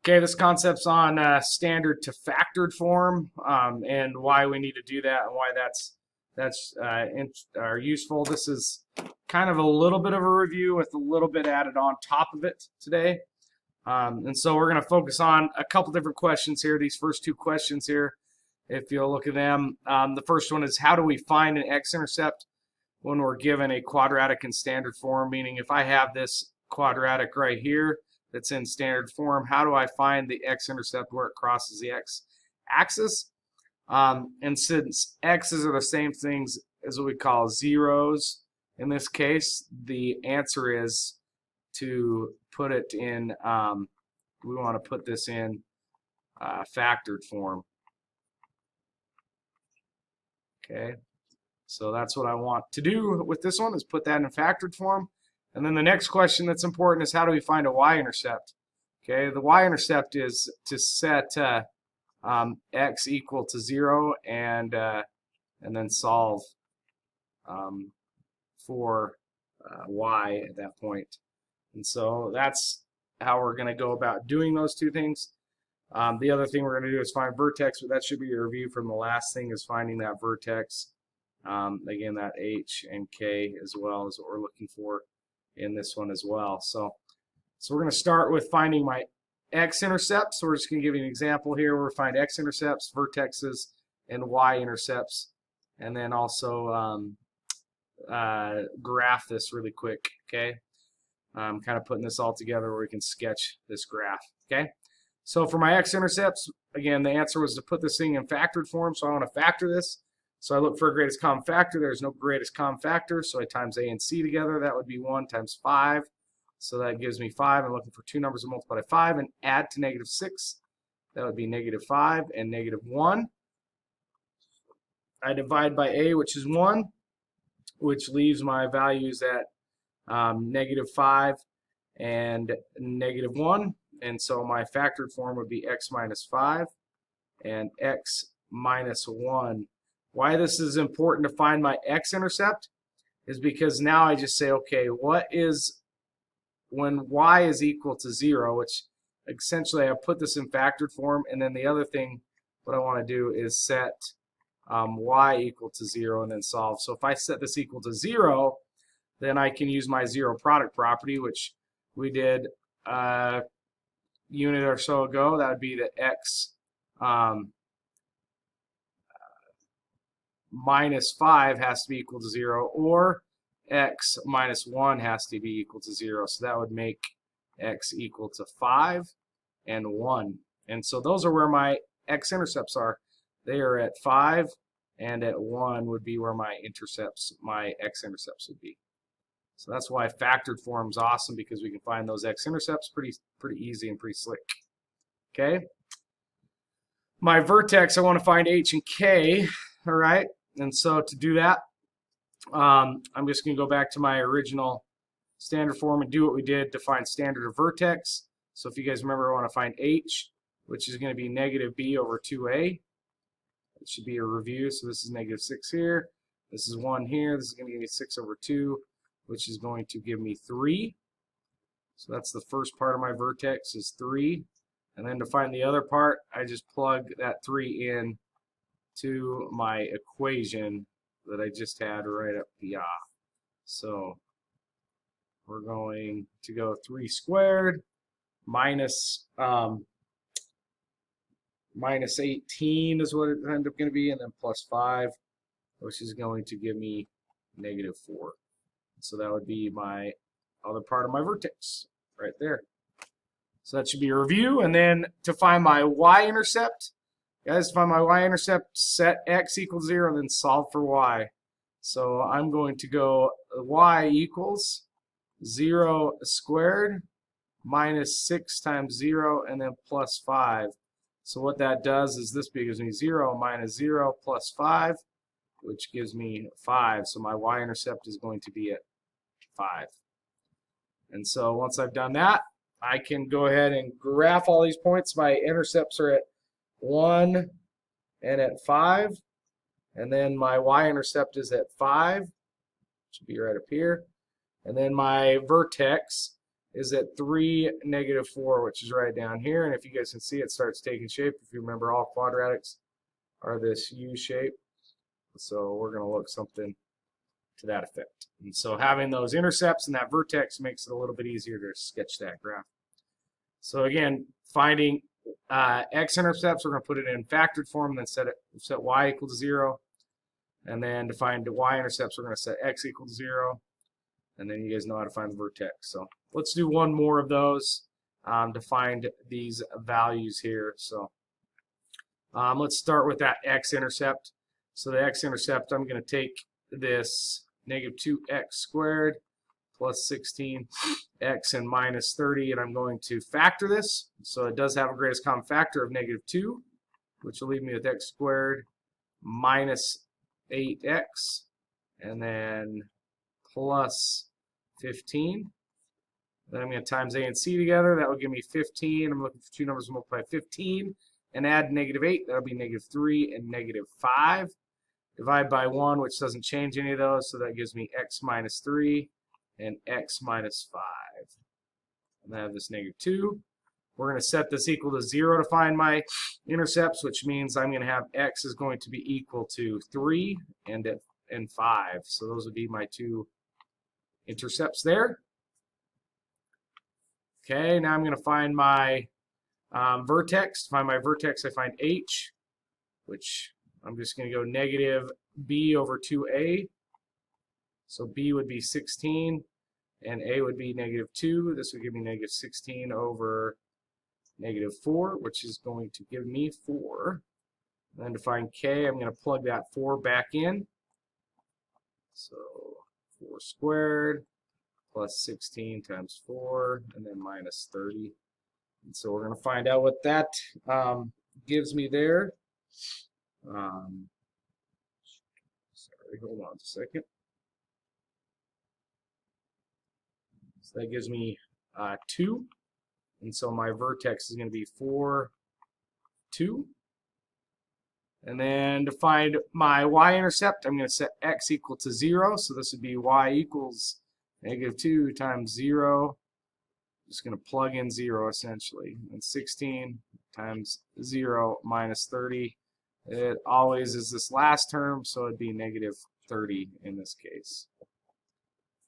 Okay, this concept's on standard to factored form, and why we need to do that and why that's useful. This is kind of a little bit of a review with a little bit added on top of it today. And so we're going to focus on a couple different questions here. These first two questions here, if you'll look at them, the first one is how do we find an x-intercept when we're given a quadratic in standard form? Meaning if I have this quadratic right here that's in standard form, how do I find the x-intercept where it crosses the x-axis? And since x's are the same things as what we call zeros in this case, the answer is to put it in, we want to put this in factored form. Okay, so that's what I want to do with this one, is put that in factored form. And then the next question that's important is how do we find a y-intercept? Okay, the y-intercept is to set x equal to 0 and then solve for y at that point. And so that's how we're going to go about doing those two things. The other thing we're going to do is find vertex, but that should be your review from the last thing, is finding that vertex. Again, that h and k as well is what we're looking for in this one as well. So we're going to start with finding my x-intercepts. So we're just going to give you an example here where we find x-intercepts, vertexes, and y-intercepts, and then also graph this really quick. Okay, I'm kind of putting this all together where we can sketch this graph. Okay, so for my x-intercepts, again, the answer was to put this thing in factored form, so I want to factor this. So I look for a greatest common factor. There's no greatest common factor, so I times a and c together. That would be 1 times 5. So that gives me 5. I'm looking for two numbers to multiply by 5 and add to negative 6. That would be negative 5 and negative 1. I divide by a, which is 1, which leaves my values at negative 5 and negative 1. And so my factored form would be x minus 5 and x minus 1. Why this is important to find my x-intercept is because now I just say, okay, what is when y is equal to 0, which essentially I put this in factored form, and then the other thing what I want to do is set y equal to 0 and then solve. So if I set this equal to 0, then I can use my zero product property, which we did a unit or so ago. That would be that x minus 5 has to be equal to 0, or x minus 1 has to be equal to 0. So that would make x equal to 5 and 1. And so those are where my x-intercepts are. They are at 5, and at 1 would be where my x-intercepts would be. So that's why factored form is awesome, because we can find those x-intercepts pretty easy and pretty slick. Okay. My vertex, I want to find h and k. All right. And so to do that, I'm just going to go back to my original standard form and do what we did to find standard of vertex. So if you guys remember, I want to find h, which is going to be negative b over 2a. It should be a review. So this is negative 6 here. This is 1 here. This is going to give me 6 over 2, which is going to give me 3. So that's the first part of my vertex is 3. And then to find the other part, I just plug that 3 in to my equation that I just had right up here. So we're going to go 3 squared minus 18 is what it ended up going to be, and then plus 5, which is going to give me negative 4. So that would be my other part of my vertex right there. So that should be a review. And then to find my y-intercept, guys, find my y-intercept, set x equals 0, and then solve for y. So I'm going to go y equals 0 squared minus 6 times 0 and then plus 5. So what that does is this gives me 0 minus 0 plus 5, which gives me 5. So my y-intercept is going to be at 5. And so once I've done that, I can go ahead and graph all these points. My intercepts are at 1 and at 5. And then my y-intercept is at 5. Should be right up here. And then my vertex is at 3, -4, which is right down here. And if you guys can see, it starts taking shape. If you remember, all quadratics are this U shape. So we're going to look something to that effect. And so having those intercepts and that vertex makes it a little bit easier to sketch that graph. So again, finding x-intercepts, we're going to put it in factored form, then set y equal to 0. And then to find the y-intercepts, we're going to set x equal to 0. And then you guys know how to find the vertex. So let's do one more of those to find these values here. So let's start with that x-intercept. So the x-intercept, I'm going to take this -2x squared plus 16x and minus 30, and I'm going to factor this. So it does have a greatest common factor of -2, which will leave me with x squared minus 8x, and then plus 15. Then I'm going to times a and c together. That will give me 15. I'm looking for two numbers to multiply 15 and add -8. That'll be -3 and -5. Divide by 1, which doesn't change any of those, so that gives me x minus 3 and x minus 5. And I have this -2. We're going to set this equal to 0 to find my intercepts, which means I'm going to have x is going to be equal to 3 and 5. So those would be my two intercepts there. Okay, now I'm going to find my vertex. To find my vertex, I find h, which I'm just going to go negative b over 2a. So b would be 16, and a would be -2. This would give me -16 over -4, which is going to give me 4. And then to find k, I'm going to plug that 4 back in. So 4 squared plus 16 times 4, and then minus 30. And so we're going to find out what that gives me there. Sorry, hold on a second. So that gives me 2. And so my vertex is going to be 4, 2. And then to find my y-intercept, I'm going to set x equal to 0. So this would be y equals -2 times 0. Just going to plug in 0 essentially. And 16 times 0 minus 30. It always is this last term, so it'd be -30 in this case.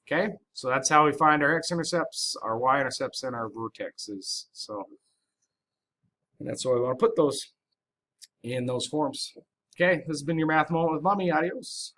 Okay, so that's how we find our x-intercepts, our y-intercepts, and our vertexes. So and that's why we want to put those in those forms. Okay, this has been your Math Moment with Mommy. Adios.